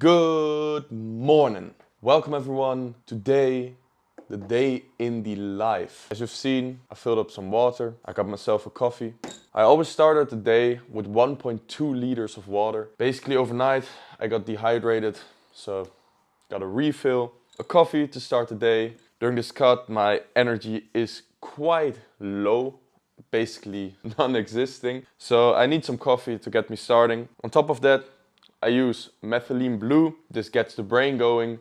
Good morning. Welcome everyone. Today, the day in the life. As you've seen, I filled up some water. I got myself a coffee. I always started the day with 1.2 liters of water. Basically overnight, I got dehydrated, so got a refill. A coffee to start the day. During this cut, my energy is quite low. Basically non-existing. So I need some coffee to get me starting. On top of that, I use methylene blue. This gets the brain going,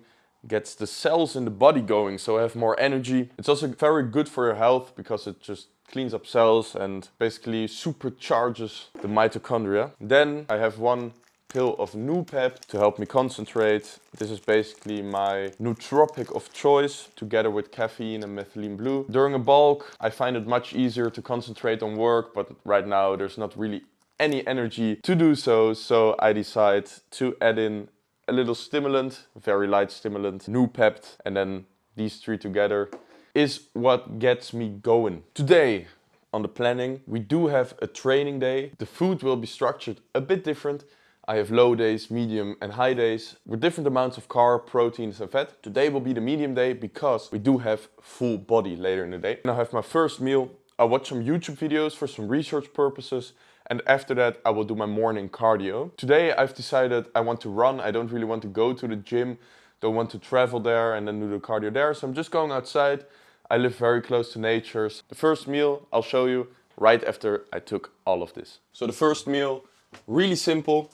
gets the cells in the body going, so I have more energy. It's also very good for your health because it just cleans up cells and basically supercharges the mitochondria. Then I have one pill of G.O.A.T to help me concentrate. This is basically my nootropic of choice together with caffeine and methylene blue. During a bulk, I find it much easier to concentrate on work, but right now there's not really any energy to do so, so I decide to add in a little stimulant, very light stimulant, G.O.A.T, and then these three together is what gets me going. Today on the planning, we do have a training day. The food will be structured a bit different. I have low days, medium and high days with different amounts of carb, proteins and fat. Today will be the medium day because we do have full body later in the day. And I have my first meal. I'll watch some YouTube videos for some research purposes. And after that, I will do my morning cardio. Today, I've decided I want to run. I don't really want to go to the gym. Don't want to travel there and then do the cardio there. So I'm just going outside. I live very close to nature. The first meal I'll show you right after I took all of this. So the first meal, really simple.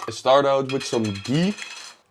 I start out with some ghee.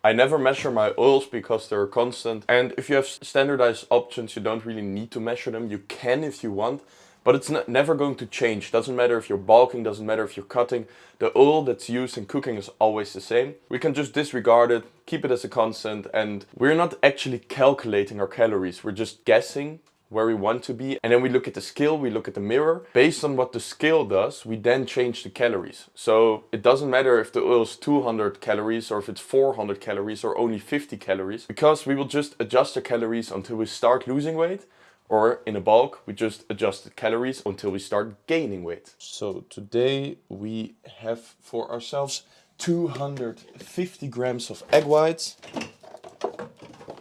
I never measure my oils because they're constant. And if you have standardized options, you don't really need to measure them. You can if you want. But it's never going to change. Doesn't matter if you're bulking, doesn't matter if you're cutting. The oil that's used in cooking is always the same. We can just disregard it, keep it as a constant, and we're not actually calculating our calories. We're just guessing where we want to be. And then we look at the scale, we look at the mirror. Based on what the scale does, we then change the calories. So it doesn't matter if the oil is 200 calories or if it's 400 calories or only 50 calories, because we will just adjust the calories until we start losing weight. Or in a bulk, we just adjust the calories until we start gaining weight. So today we have for ourselves 250 grams of egg whites.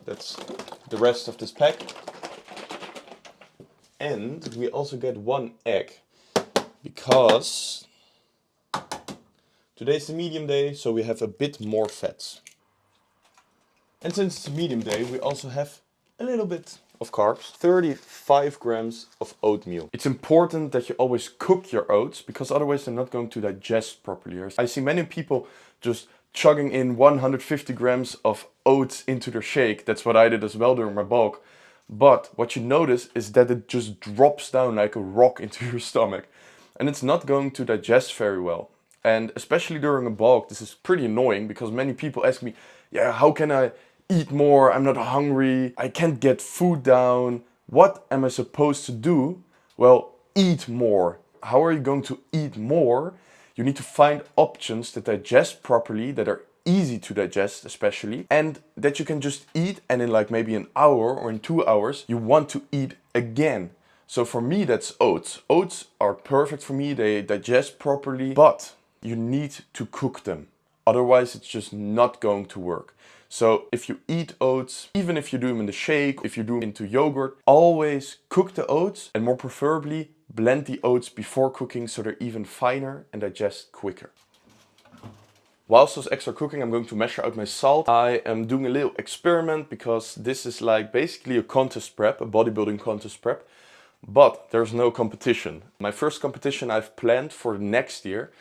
That's the rest of this pack. And we also get one egg because today's the medium day, so we have a bit more fats. And since it's a medium day, we also have a little bit of carbs, 35 grams of oatmeal. It's important that you always cook your oats because otherwise they're not going to digest properly. I see many people just chugging in 150 grams of oats into their shake. That's what I did as well during my bulk. But what you notice is that it just drops down like a rock into your stomach. And it's not going to digest very well. And especially during a bulk, this is pretty annoying because many people ask me, yeah, how can I eat more? I'm not hungry. I can't get food down. What am I supposed to do? Well, eat more. How are you going to eat more? You need to find options that digest properly, that are easy to digest especially, and that you can just eat and in like maybe an hour or in 2 hours, you want to eat again. So for me, that's oats. Oats are perfect for me. They digest properly, but you need to cook them. Otherwise, it's just not going to work. So if you eat oats, even if you do them in the shake, if you do them into yogurt, always cook the oats and more preferably blend the oats before cooking so they're even finer and digest quicker. Whilst those extra cooking, I'm going to measure out my salt. I am doing a little experiment because this is like basically a contest prep, a bodybuilding contest prep, but there's no competition. My first competition I've planned for next year.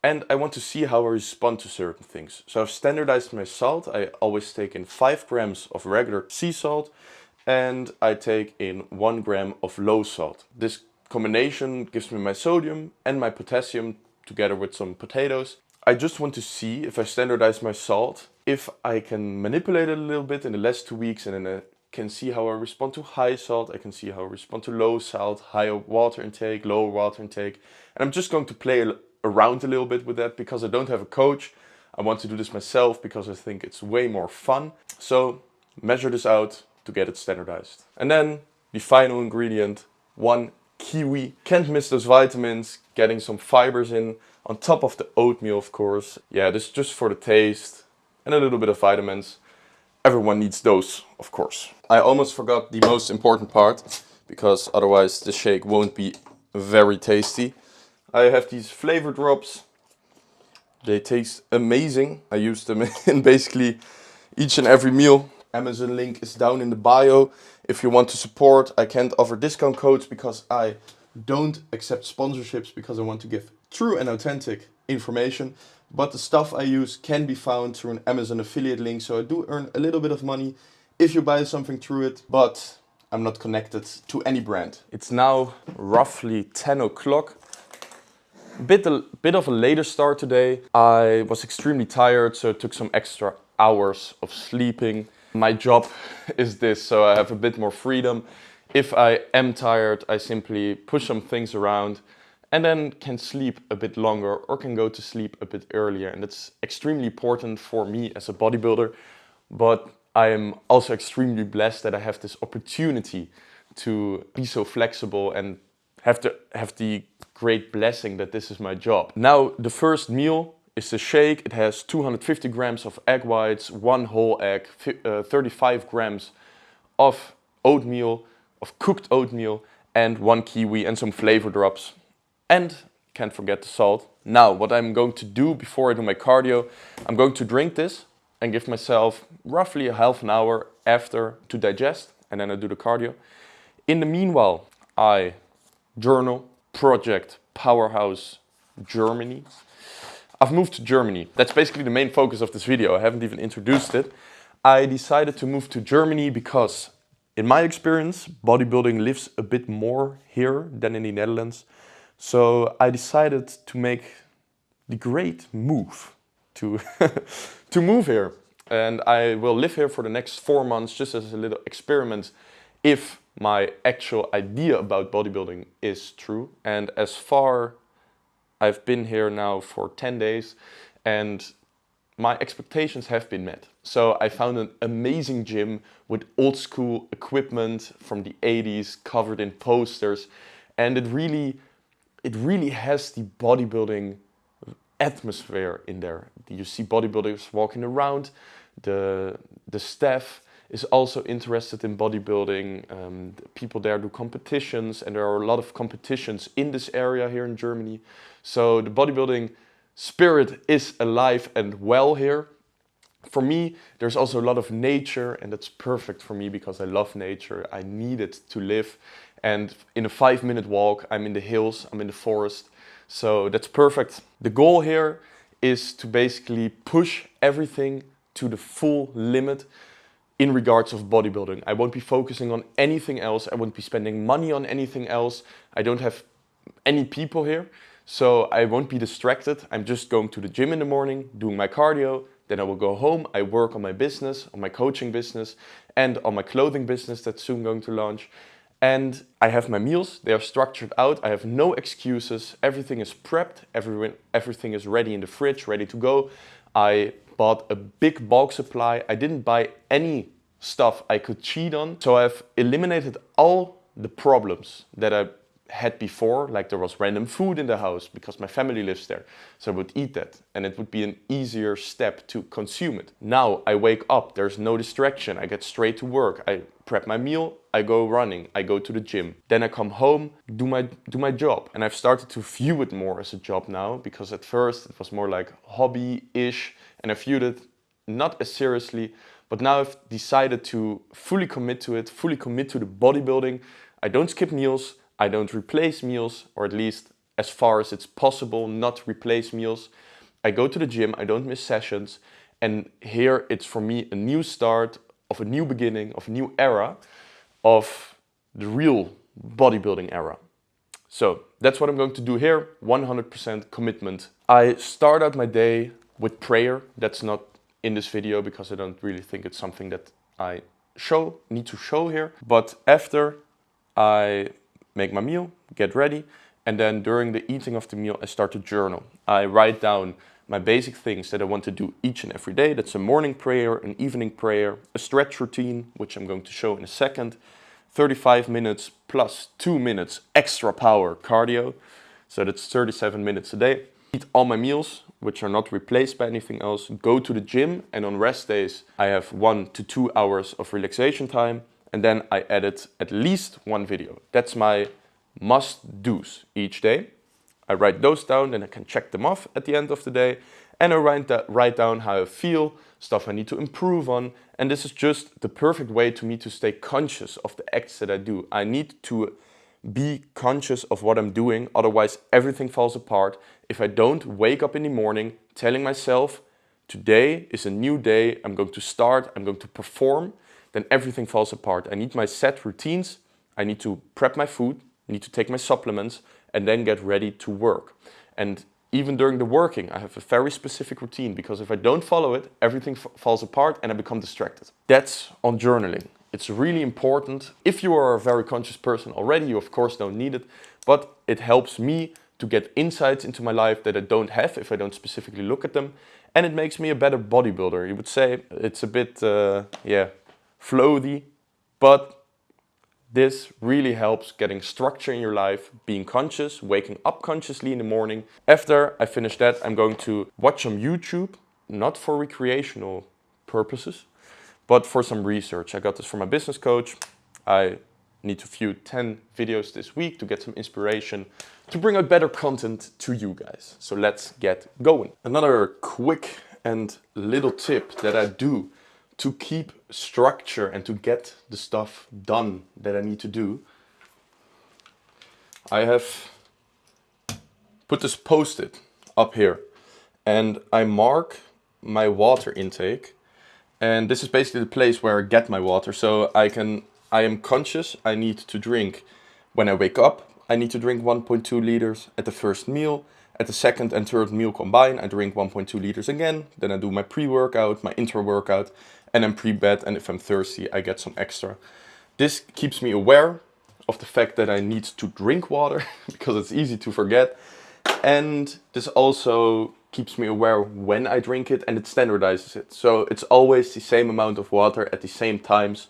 And I want to see how I respond to certain things. So I've standardized my salt. I always take in 5 grams of regular sea salt and I take in 1 gram of low salt. This combination gives me my sodium and my potassium together with some potatoes. I just want to see if I standardize my salt, if I can manipulate it a little bit in the last 2 weeks, and then I can see how I respond to high salt. I can see how I respond to low salt, higher water intake, lower water intake. And I'm just going to play around a little bit with that because I don't have a coach. I want to do this myself because I think it's way more fun. So measure this out to get it standardized. And then the final ingredient, 1 kiwi. Can't miss those vitamins, getting some fibers in on top of the oatmeal, of course. Yeah, this is just for the taste. and a little bit of vitamins. Everyone needs those, of course. I almost forgot the most important part, because otherwise the shake won't be very tasty. I have these flavor drops. They taste amazing. I use them in basically each and every meal. Amazon link is down in the bio. If you want to support, I can't offer discount codes because I don't accept sponsorships, because I want to give true and authentic information. But the stuff I use can be found through an Amazon affiliate link, so I do earn a little bit of money if you buy something through it, but I'm not connected to any brand. It's now roughly 10 o'clock. Bit of a later start today. I was extremely tired, so it took some extra hours of sleeping. My job is this, so I have a bit more freedom. If I am tired, I simply push some things around and then can sleep a bit longer or can go to sleep a bit earlier. And that's extremely important for me as a bodybuilder. But I am also extremely blessed that I have this opportunity to be so flexible and have the great blessing that this is my job. Now, the first meal is a shake. It has 250 grams of egg whites, 1 whole egg, 35 grams of oatmeal, of cooked oatmeal, and 1 kiwi and some flavor drops. And can't forget the salt. Now, what I'm going to do before I do my cardio, I'm going to drink this and give myself roughly a half an hour after to digest, and then I do the cardio. In the meanwhile, I journal, project, Powerhaus, Germany. I've moved to Germany. That's basically the main focus of this video. I haven't even introduced it. I decided to move to Germany because, in my experience, bodybuilding lives a bit more here than in the Netherlands. So I decided to make the great move to, to move here. And I will live here for the next 4 months just as a little experiment if my actual idea about bodybuilding is true. And as far I've been here now for 10 days and my expectations have been met. So I found an amazing gym with old school equipment from the 80s covered in posters. And it really has the bodybuilding atmosphere in there. You see bodybuilders walking around. The staff is also interested in bodybuilding. People there do competitions, and there are a lot of competitions in this area here in Germany. So the bodybuilding spirit is alive and well here. For me, there's also a lot of nature, and that's perfect for me because I love nature. I need it to live. And in a 5-minute walk, I'm in the hills, I'm in the forest. So that's perfect. The goal here is to basically push everything to the full limit in regards of bodybuilding. I won't be focusing on anything else. I won't be spending money on anything else. I don't have any people here, so I won't be distracted. I'm just going to the gym in the morning, doing my cardio. Then I will go home. I work on my business, on my coaching business, and on my clothing business that's soon going to launch. And I have my meals. They are structured out. I have no excuses. Everything is prepped. Everything is ready in the fridge, ready to go. I bought a big bulk supply. I didn't buy any stuff I could cheat on. So I've eliminated all the problems that I had before, like there was random food in the house because my family lives there. So I would eat that and it would be an easier step to consume it. Now I wake up, there's no distraction. I get straight to work. I prep my meal, I go running, I go to the gym. Then I come home, do my job. And I've started to view it more as a job now, because at first it was more like hobby-ish and I viewed it not as seriously. But now I've decided to fully commit to it, fully commit to the bodybuilding. I don't skip meals. I don't replace meals, or at least as far as it's possible, not replace meals. I go to the gym, I don't miss sessions. And here it's for me a new start of a new beginning, of a new era, of the real bodybuilding era. So that's what I'm going to do here, 100% commitment. I start out my day with prayer. That's not in this video because I don't really think it's something that I need to show here. But after I make my meal, get ready, and then during the eating of the meal, I start to journal. I write down my basic things that I want to do each and every day. That's a morning prayer, an evening prayer, a stretch routine, which I'm going to show in a second, 35 minutes plus 2 minutes extra power cardio. So that's 37 minutes a day. eat all my meals, which are not replaced by anything else, go to the gym, and on rest days I have 1 to 2 hours of relaxation time, and then I edit at least one video. That's my must-dos each day. I write those down, then I can check them off at the end of the day, and I write down how I feel, stuff I need to improve on, and this is just the perfect way to me to stay conscious of the acts that I do. I need to be conscious of what I'm doing, otherwise everything falls apart. If I don't wake up in the morning telling myself, today is a new day, I'm going to start, I'm going to perform, then everything falls apart. I need my set routines, I need to prep my food, I need to take my supplements, and then get ready to work. And even during the working, I have a very specific routine, because if I don't follow it, everything falls apart and I become distracted. That's on journaling. It's really important. If you are a very conscious person already, you of course don't need it, but it helps me to get insights into my life that I don't have if I don't specifically look at them. And it makes me a better bodybuilder. You would say it's a bit, floaty, but this really helps getting structure in your life, being conscious, waking up consciously in the morning. After I finish that, I'm going to watch some YouTube, not for recreational purposes, but for some research. I got this from my business coach. I need to view 10 videos this week to get some inspiration to bring out better content to you guys. So let's get going. Another quick and little tip that I do to keep structure and to get the stuff done that I need to do. I have put this post-it up here and I mark my water intake, and this is basically the place where I get my water. So I am conscious I need to drink when I wake up. I need to drink 1.2 liters at the first meal. At the second and third meal combined, I drink 1.2 liters again. Then I do my pre-workout, my intra-workout, and then pre-bed, and if I'm thirsty, I get some extra. This keeps me aware of the fact that I need to drink water, because it's easy to forget. And this also keeps me aware when I drink it, and it standardizes it. So it's always the same amount of water at the same times.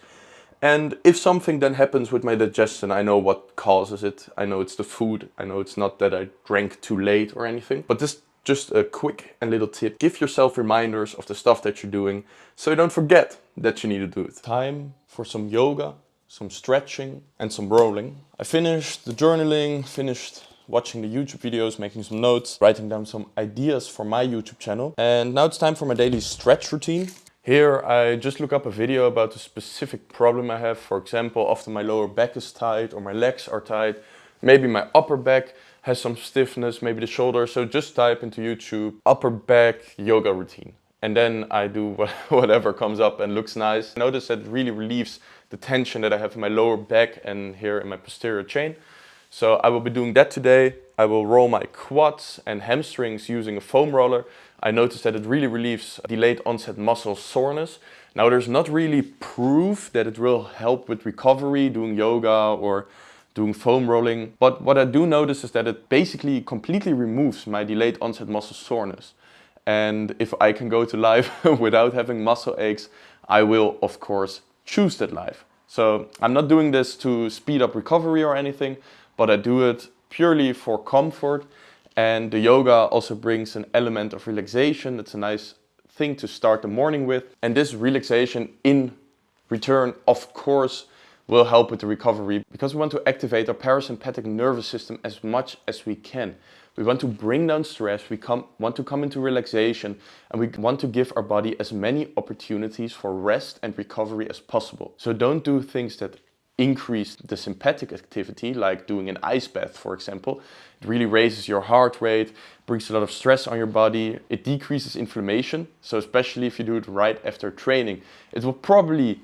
And if something then happens with my digestion, I know what causes it. I know it's the food. I know it's not that I drank too late or anything. But this just a quick and little tip. Give yourself reminders of the stuff that you're doing so you don't forget that you need to do it. Time for some yoga, some stretching and some rolling. I finished the journaling, finished watching the YouTube videos, making some notes, writing down some ideas for my YouTube channel. And now it's time for my daily stretch routine. Here I just look up a video about a specific problem I have. For example, often my lower back is tight or my legs are tight. Maybe my upper back has some stiffness, maybe the shoulder. So just type into YouTube, upper back yoga routine. And then I do whatever comes up and looks nice. Notice that it really relieves the tension that I have in my lower back and here in my posterior chain. So I will be doing that today. I will roll my quads and hamstrings using a foam roller. I noticed that it really relieves delayed onset muscle soreness. Now there's not really proof that it will help with recovery, doing yoga or doing foam rolling. But what I do notice is that it basically completely removes my delayed onset muscle soreness. And if I can go to life without having muscle aches, I will of course choose that life. So I'm not doing this to speed up recovery or anything, but I do it purely for comfort. And the yoga also brings an element of relaxation. It's a nice thing to start the morning with. And this relaxation in return, of course, will help with the recovery, because we want to activate our parasympathetic nervous system as much as we can. We want to bring down stress, we want to come into relaxation, and we want to give our body as many opportunities for rest and recovery as possible. So don't do things that increase the sympathetic activity, like doing an ice bath, for example. It really raises your heart rate, brings a lot of stress on your body. It decreases inflammation. So especially if you do it right after training, it will probably,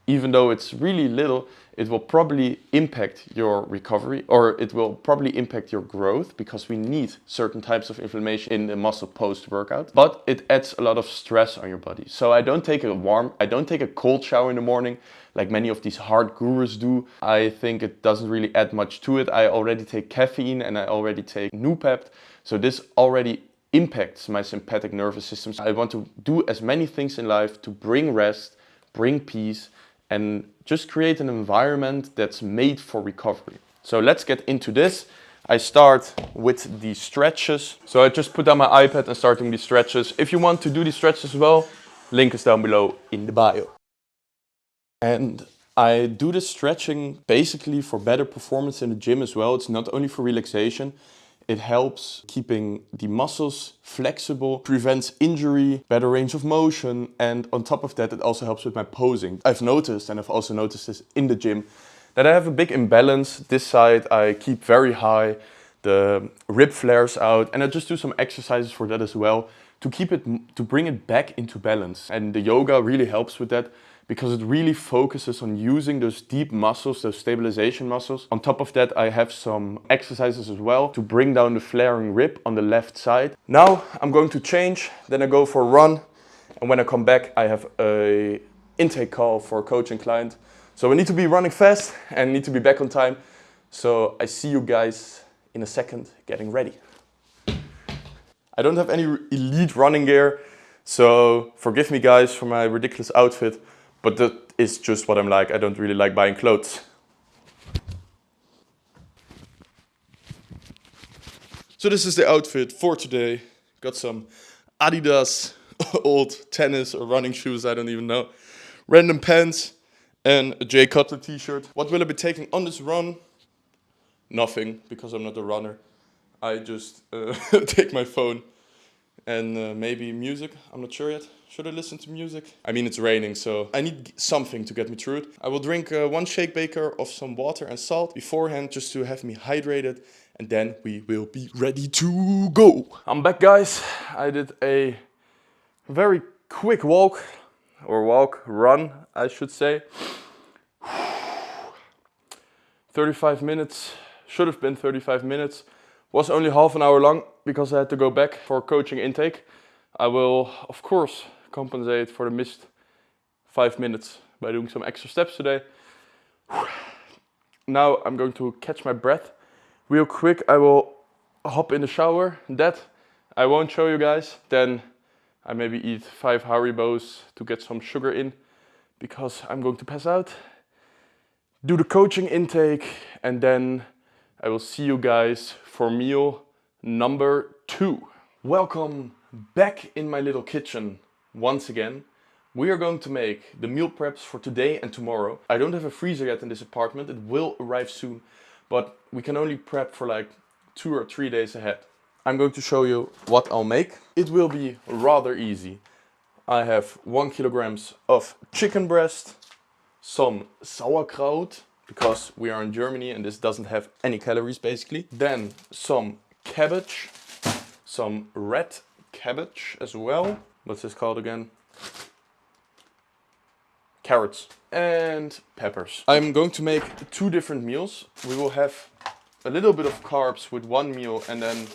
even though it's really little, it will probably impact your recovery, or it will probably impact your growth, because we need certain types of inflammation in the muscle post-workout. But it adds a lot of stress on your body. So I don't take a cold shower in the morning like many of these hard gurus do. I think it doesn't really add much to it. I already take caffeine and I already take Noopept. So this already impacts my sympathetic nervous system. I want to do as many things in life to bring rest, bring peace, and just create an environment that's made for recovery. So let's get into this. I start with the stretches. So I just put down my iPad and start doing these stretches. If you want to do these stretches as well, link is down below in the bio. And I do this stretching basically for better performance in the gym as well. It's not only for relaxation. It helps keeping the muscles flexible, prevents injury, better range of motion, and on top of that, it also helps with my posing. I've noticed, and I've also noticed this in the gym, that I have a big imbalance. This side I keep very high, the rib flares out, and I just do some exercises for that as well to keep it, to bring it back into balance. And the yoga really helps with that, because it really focuses on using those deep muscles, those stabilization muscles. On top of that, I have some exercises as well to bring down the flaring rib on the left side. Now I'm going to change, then I go for a run. And when I come back, I have a intake call for a coaching client. So I need to be running fast and need to be back on time. So I see you guys in a second getting ready. I don't have any elite running gear, so forgive me guys for my ridiculous outfit. But that is just what I'm like. I don't really like buying clothes. So this is the outfit for today. Got some Adidas old tennis or running shoes, I don't even know. Random pants and a G.O.A.T t-shirt. What will I be taking on this run? Nothing, because I'm not a runner. I just take my phone and maybe music. I'm not sure yet. Should I listen to music? I mean, it's raining, so I need something to get me through it. I will drink 1 shake beaker of some water and salt beforehand, just to have me hydrated, and then we will be ready to go. I'm back, guys. I did a very quick run, I should say. 35 minutes, should have been 35 minutes. Was only half an hour long because I had to go back for coaching intake. I will, of course, compensate for the missed 5 minutes by doing some extra steps today. Now I'm going to catch my breath real quick. I will hop in the shower. That I won't show you guys. Then I maybe eat 5 Haribos to get some sugar in, because I'm going to pass out. Do the coaching intake, and then I will see you guys for meal number 2. Welcome back in my little kitchen once again. We are going to make the meal preps for today and tomorrow. I don't have a freezer yet in this apartment. It will arrive soon, but we can only prep for like 2 or 3 days ahead. I'm going to show you what I'll make. It will be rather easy. I have 1 kilogram of chicken breast, some sauerkraut, because we are in Germany and this doesn't have any calories basically. Then some cabbage, some red cabbage as well. What's this called again? Carrots and peppers. I'm going to make 2 different meals. We will have a little bit of carbs with one meal, and then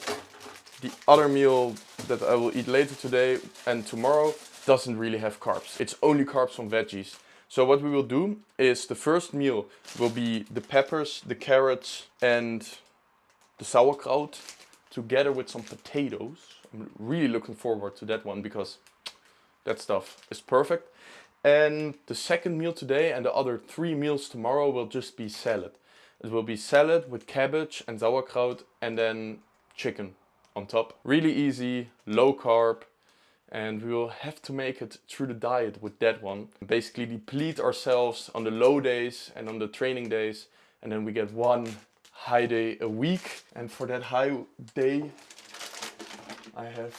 the other meal that I will eat later today and tomorrow doesn't really have carbs. It's only carbs from veggies. So what we will do is the first meal will be the peppers, the carrots and the sauerkraut together with some potatoes. I'm really looking forward to that one because that stuff is perfect. And the second meal today and the other 3 meals tomorrow will just be salad. It will be salad with cabbage and sauerkraut and then chicken on top. Really easy, low carb. And we will have to make it through the diet with that one. Basically deplete ourselves on the low days and on the training days. And then we get 1 high day a week. And for that high day, I have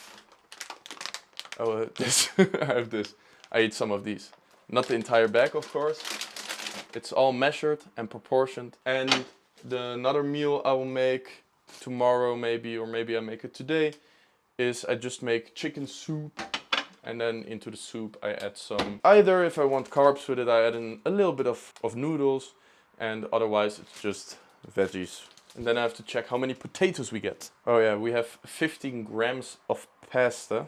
this. I have this. I eat some of these. Not the entire bag, of course. It's all measured and proportioned. And another meal I will make tomorrow maybe, or maybe I make it today, is I just make chicken soup, and then into the soup I add some, either if I want carbs with it I add in a little bit of noodles, and otherwise it's just veggies. And then I have to check how many potatoes we get. Oh yeah, we have 15 grams of pasta.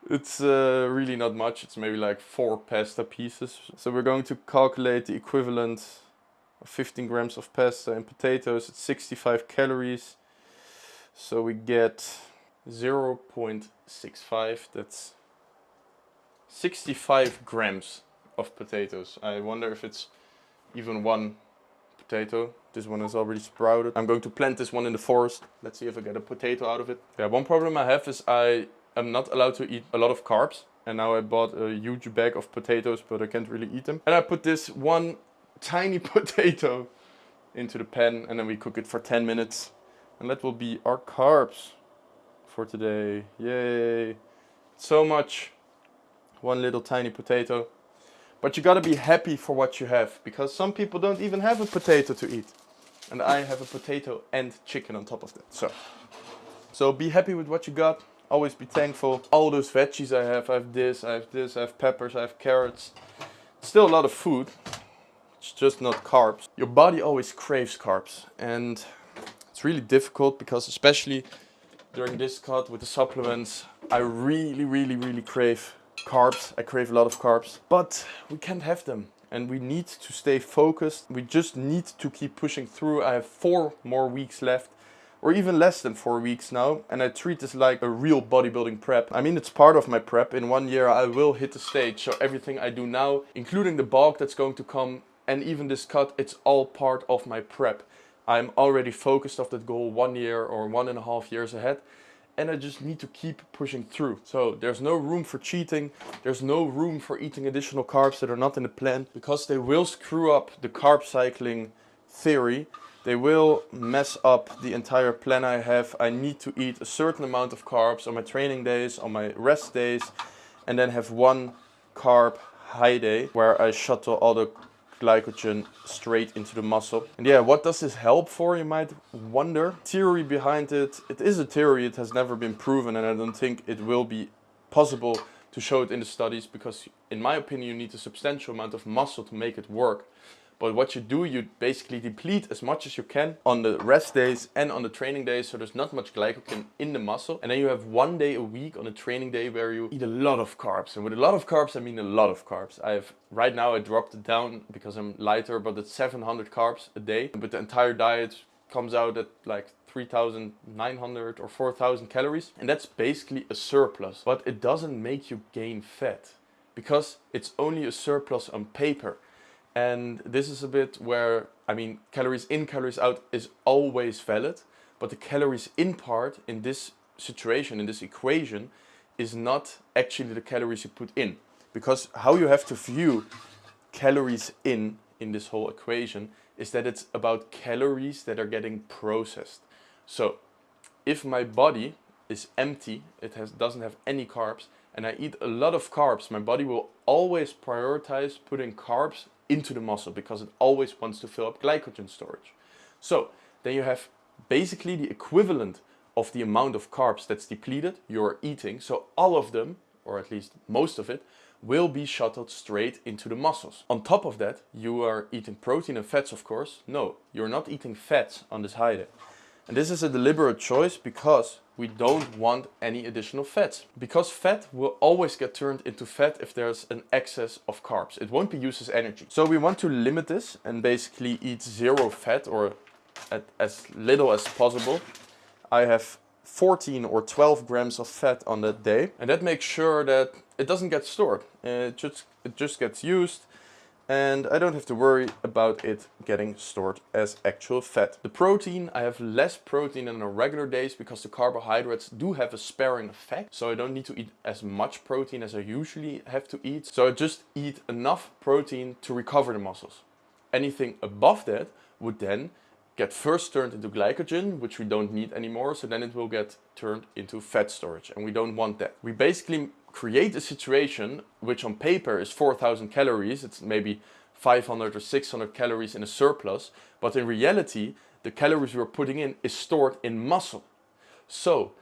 It's really not much, it's maybe like 4 pasta pieces. So we're going to calculate the equivalent of 15 grams of pasta and potatoes. It's 65 calories. So we get 0.65, that's 65 grams of potatoes. I wonder if it's even 1 potato. This one is already sprouted. I'm going to plant this one in the forest. Let's see if I get a potato out of it. Yeah, one problem I have is I am not allowed to eat a lot of carbs. And now I bought a huge bag of potatoes, but I can't really eat them. And I put this one tiny potato into the pan, and then we cook it for 10 minutes. And that will be our carbs for today. Yay. So much. One little tiny potato. But you gotta be happy for what you have, because some people don't even have a potato to eat. And I have a potato and chicken on top of that. So be happy with what you got. Always be thankful. All those veggies I have this, I have peppers, I have carrots. Still a lot of food. It's just not carbs. Your body always craves carbs. And it's really difficult because especially during this cut with the supplements, I really crave carbs. I crave a lot of carbs, but we can't have them and we need to stay focused. We just need to keep pushing through. I have 4 more weeks left, or even less than 4 weeks now, and I treat this like a real bodybuilding prep. I mean, it's part of my prep. In 1 year I will hit the stage, so everything I do now, including the bulk that's going to come and even this cut, it's all part of my prep. I'm already focused of that goal 1 year or 1.5 years ahead. And I just need to keep pushing through. So there's no room for cheating. There's no room for eating additional carbs that are not in the plan, because they will screw up the carb cycling theory. They will mess up the entire plan I have. I need to eat a certain amount of carbs on my training days, on my rest days, and then have 1 carb high day where I shuttle all the glycogen straight into the muscle. And yeah, what does this help for, you might wonder? Theory behind it, it is a theory, it has never been proven, and I don't think it will be possible to show it in the studies, because in my opinion you need a substantial amount of muscle to make it work. But what you do, you basically deplete as much as you can on the rest days and on the training days, so there's not much glycogen in the muscle. And then you have 1 day a week on a training day where you eat a lot of carbs. And with a lot of carbs, I mean a lot of carbs. Right now I dropped it down because I'm lighter, but it's 700 carbs a day. But the entire diet comes out at like 3,900 or 4,000 calories. And that's basically a surplus. But it doesn't make you gain fat, because it's only a surplus on paper. And this is a bit where, I mean, calories in, calories out is always valid, but the calories in part in this situation, in this equation, is not actually the calories you put in. Because how you have to view calories in this whole equation is that it's about calories that are getting processed. So if my body is empty, doesn't have any carbs, and I eat a lot of carbs, my body will always prioritize putting carbs into the muscle, because it always wants to fill up glycogen storage. So then you have basically the equivalent of the amount of carbs that's depleted you're eating. So all of them, or at least most of it, will be shuttled straight into the muscles. On top of that, you are eating protein and fats, of course. No, you're not eating fats on this high day. And this is a deliberate choice, because we don't want any additional fats. Because fat will always get turned into fat if there's an excess of carbs. It won't be used as energy. So we want to limit this and basically eat 0 fat, or at as little as possible. I have 14 or 12 grams of fat on that day. And that makes sure that it doesn't get stored. It just gets used. And I don't have to worry about it getting stored as actual fat. The protein, I have less protein than on regular days, because the carbohydrates do have a sparing effect. So I don't need to eat as much protein as I usually have to eat. So I just eat enough protein to recover the muscles. Anything above that would then get first turned into glycogen, which we don't need anymore. So then it will get turned into fat storage, and we don't want that. We basically create a situation which on paper is 4,000 calories. It's maybe 500 or 600 calories in a surplus, but in reality the calories we're putting in is stored in muscle. So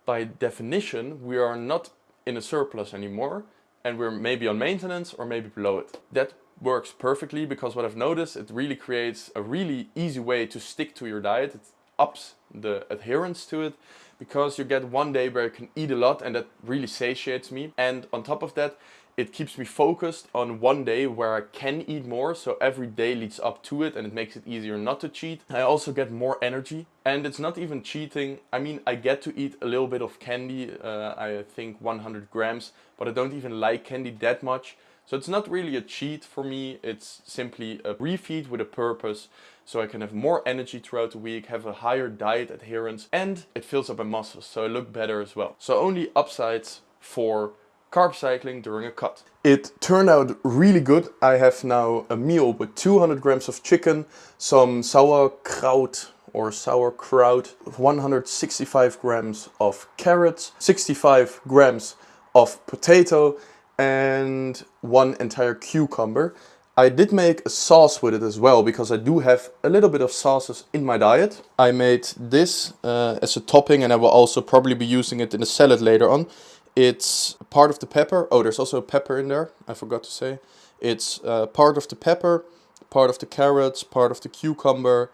by definition we are not in a surplus anymore, and we're maybe on maintenance or maybe below it. That works perfectly, because what I've noticed, it really creates a really easy way to stick to your diet. It ups the adherence to it, because you get 1 day where you can eat a lot, and that really satiates me. And on top of that, it keeps me focused on 1 day where I can eat more, so every day leads up to it, and it makes it easier not to cheat. I also get more energy, and it's not even cheating. I mean, I get to eat a little bit of candy, I think 100 grams, but I don't even like candy that much. So it's not really a cheat for me, it's simply a refeed with a purpose, so I can have more energy throughout the week, have a higher diet adherence, and it fills up my muscles, so I look better as well. So only upsides for carb cycling during a cut. It turned out really good. I have now a meal with 200 grams of chicken, some sauerkraut, 165 grams of carrots, 65 grams of potato, and one entire cucumber. I did make a sauce with it as well, because I do have a little bit of sauces in my diet. I made this as a topping, and I will also probably be using it in a salad later on. It's part of the pepper. Oh, there's also a pepper in there, I forgot to say. It's part of the pepper, part of the carrots, part of the cucumber,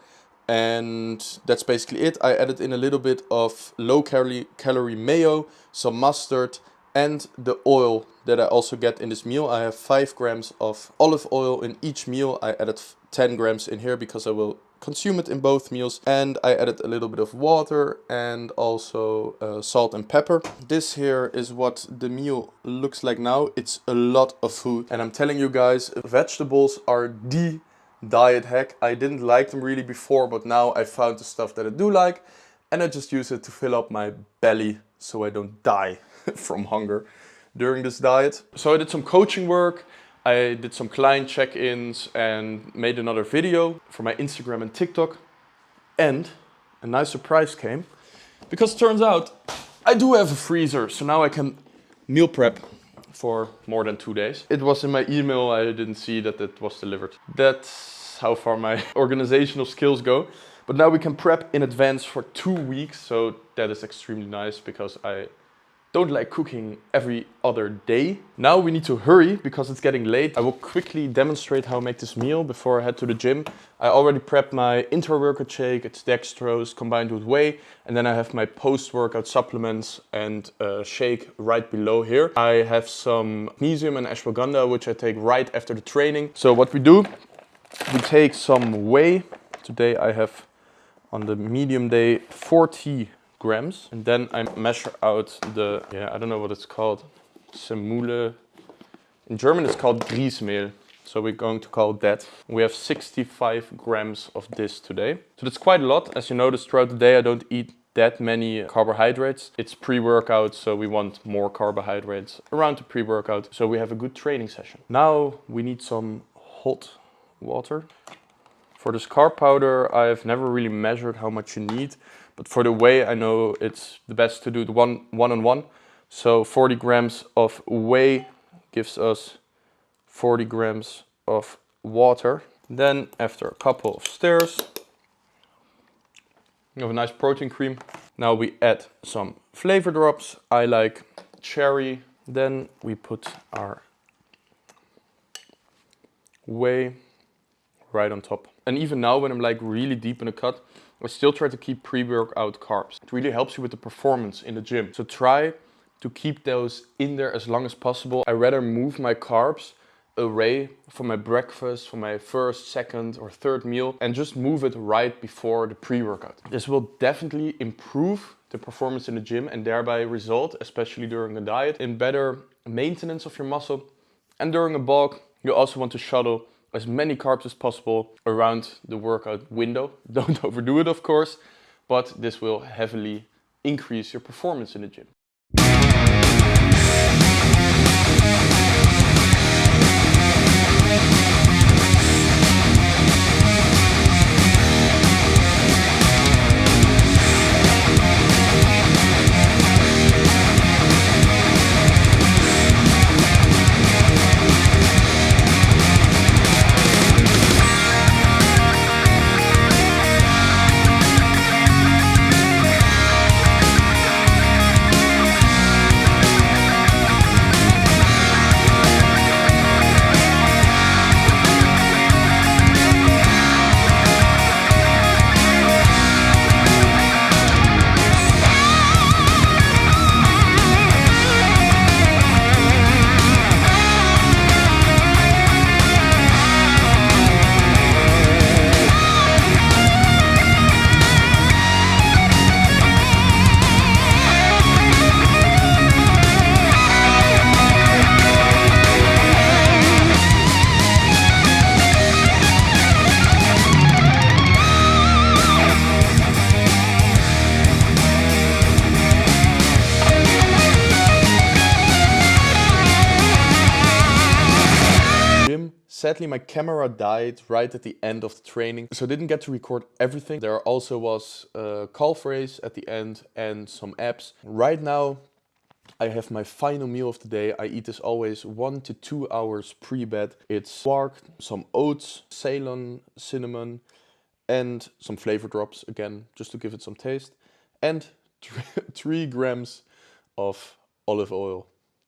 and that's basically it. I added in a little bit of low calorie mayo, some mustard, and the oil that I also get in this meal. I have 5 grams of olive oil in each meal. I added 10 grams in here because I will consume it in both meals. And I added a little bit of water and also salt and pepper. This here is what the meal looks like now. It's a lot of food. And I'm telling you guys, vegetables are the diet hack. I didn't like them really before, but now I found the stuff that I do like. And I just use it to fill up my belly so I don't die from hunger during this diet. So I did some coaching work, I did some client check-ins and made another video for my Instagram and TikTok. And a nice surprise came, because it turns out I do have a freezer, so now I can meal prep for more than 2 days. It was in my email, I didn't see that it was delivered. That's how far my organizational skills go. But now we can prep in advance for 2 weeks, so that is extremely nice because I don't like cooking every other day. Now we need to hurry because it's getting late. I will quickly demonstrate how I make this meal before I head to the gym. I already prepped my intra-workout shake. It's dextrose combined with whey. And then I have my post-workout supplements and shake right below here. I have some magnesium and ashwagandha, which I take right after the training. So what we do, we take some whey. Today I have on the medium day 40 grams, and then I measure out the, I don't know what it's called, Semule. In German it's called Grießmehl, so we're going to call it that. We have 65 grams of this today. So that's quite a lot. As you notice, throughout the day I don't eat that many carbohydrates. It's pre-workout, so we want more carbohydrates around the pre-workout, so we have a good training session. Now we need some hot water. For this carb powder, I've never really measured how much you need, but for the whey, I know it's the best to do the one-on-one. So 40 grams of whey gives us 40 grams of water. Then after a couple of stirs, we have a nice protein cream. Now we add some flavor drops. I like cherry. Then we put our whey right on top. And even now when I'm like really deep in a cut, I still try to keep pre-workout carbs. It really helps you with the performance in the gym. So try to keep those in there as long as possible. I rather move my carbs away from my breakfast, from my first, second or third meal, and just move it right before the pre-workout. This will definitely improve the performance in the gym and thereby result, especially during a diet, in better maintenance of your muscle. And during a bulk, you also want to shuttle as many carbs as possible around the workout window. Don't overdo it, of course, but this will heavily increase your performance in the gym. Sadly, my camera died right at the end of the training, so I didn't get to record everything. There also was a calf raise at the end and some abs. Right now, I have my final meal of the day. I eat this always 1 to 2 hours pre-bed. It's quark, some oats, Ceylon, cinnamon, and some flavor drops, again, just to give it some taste. And 3 grams of olive oil,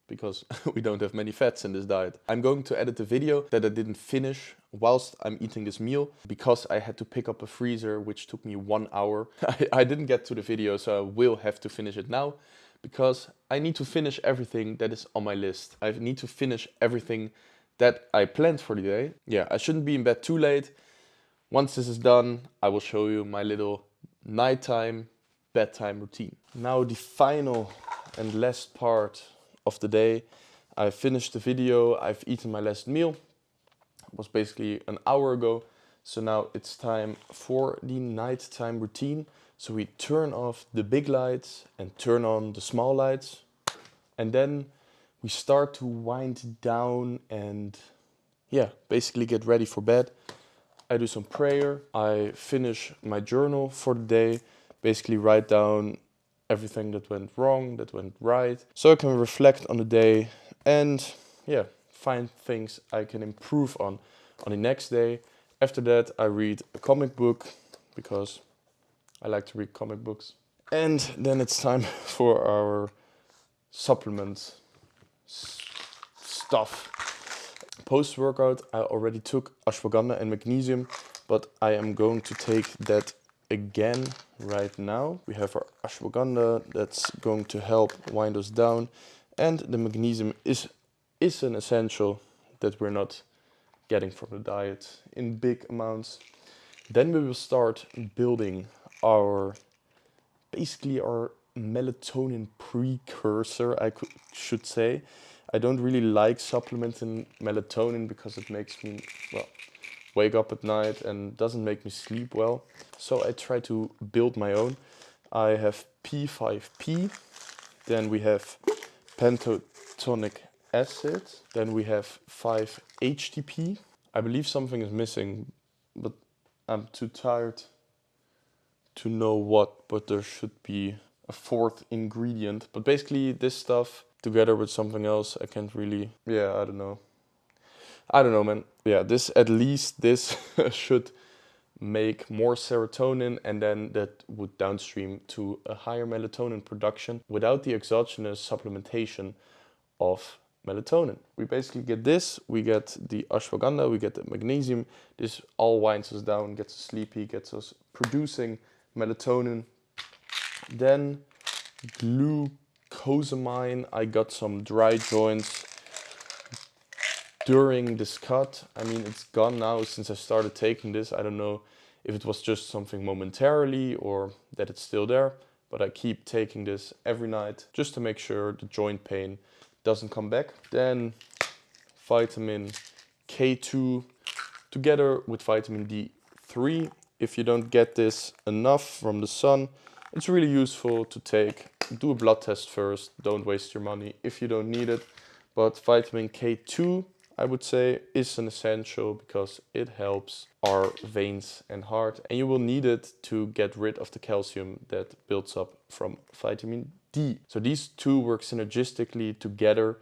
because we don't have many fats in this diet. I'm going to edit the video that I didn't finish whilst I'm eating this meal, because I had to pick up a freezer, which took me 1 hour. I didn't get to the video, so I will have to finish it now, because I need to finish everything that is on my list. I need to finish everything that I planned for the day. Yeah, I shouldn't be in bed too late. Once this is done, I will show you my little nighttime, bedtime routine. Now the final and last part of the day. I finished the video, I've eaten my last meal. It was basically an hour ago. So now it's time for the nighttime routine. So we turn off the big lights and turn on the small lights. And then we start to wind down and yeah, basically get ready for bed. I do some prayer. I finish my journal for the day. Basically write down everything that went wrong, that went right. So I can reflect on the day and yeah, find things I can improve on the next day. After that, I read a comic book because I like to read comic books. And then it's time for our supplement stuff. Post-workout, I already took ashwagandha and magnesium, but I am going to take that again right now. We have our ashwagandha that's going to help wind us down, and the magnesium is an essential that we're not getting from the diet in big amounts. Then we will start building basically our melatonin precursor, should say. I don't really like supplementing melatonin because it makes me, well, wake up at night and doesn't make me sleep well. So I try to build my own. I have P5P, then we have pentatonic acid, then we have 5-HTP. I believe something is missing, but I'm too tired to know what, but there should be a 4th ingredient. But basically this stuff together with something else, I can't really, yeah, I don't know, man. Yeah, this should make more serotonin, and then that would downstream to a higher melatonin production without the exogenous supplementation of melatonin. We basically get this, we get the ashwagandha, we get the magnesium. This all winds us down, gets us sleepy, gets us producing melatonin. Then glucosamine, I got some dry joints during this cut. I mean, it's gone now since I started taking this. I don't know if it was just something momentarily or that it's still there, but I keep taking this every night just to make sure the joint pain doesn't come back. Then vitamin K2 together with vitamin D3. If you don't get this enough from the sun, it's really useful to take. Do a blood test first, don't waste your money if you don't need it. But vitamin K2, I would say, is an essential because it helps our veins and heart, and you will need it to get rid of the calcium that builds up from vitamin D. So these two work synergistically together,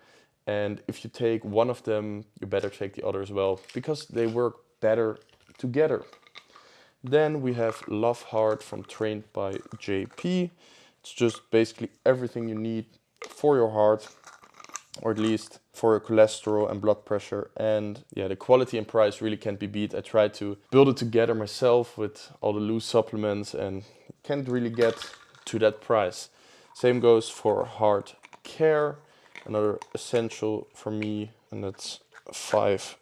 and if you take one of them, you better take the other as well because they work better together. Then we have Love Heart from Trained by JP. It's just basically everything you need for your heart, or at least for your cholesterol and blood pressure. And yeah, the quality and price really can't be beat. I tried to build it together myself with all the loose supplements and can't really get to that price. Same goes for Heart Care, another essential for me, and that's 5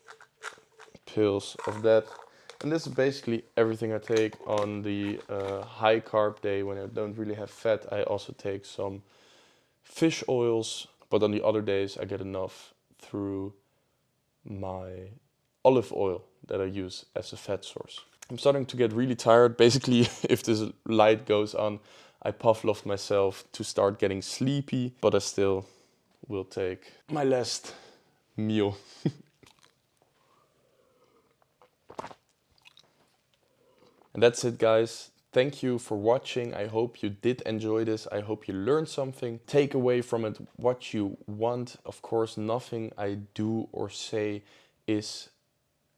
pills of that. And this is basically everything I take on the high carb day when I don't really have fat. I also take some fish oils, but on the other days I get enough through my olive oil that I use as a fat source. I'm starting to get really tired. Basically, if this light goes on, I Pavlov myself to start getting sleepy, but I still will take my last meal. And that's it, guys. Thank you for watching. I hope you did enjoy this. I hope you learned something. Take away from it what you want. Of course, nothing I do or say is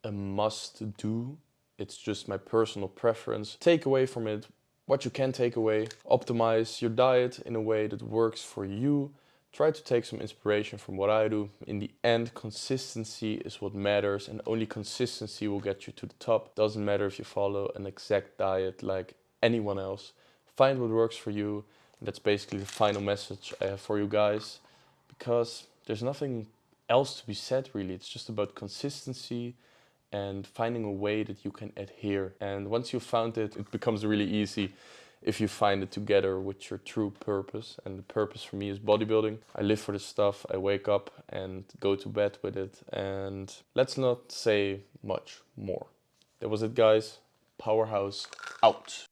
a must do. It's just my personal preference. Take away from it what you can take away. Optimize your diet in a way that works for you. Try to take some inspiration from what I do. In the end, consistency is what matters, and only consistency will get you to the top. Doesn't matter if you follow an exact diet like anyone else. Find what works for you. And that's basically the final message I have for you guys, because there's nothing else to be said really. It's just about consistency and finding a way that you can adhere. And once you've found it, it becomes really easy if you find it together with your true purpose. And the purpose for me is bodybuilding. I live for this stuff. I wake up and go to bed with it. And let's not say much more. That was it, guys. Powerhouse out.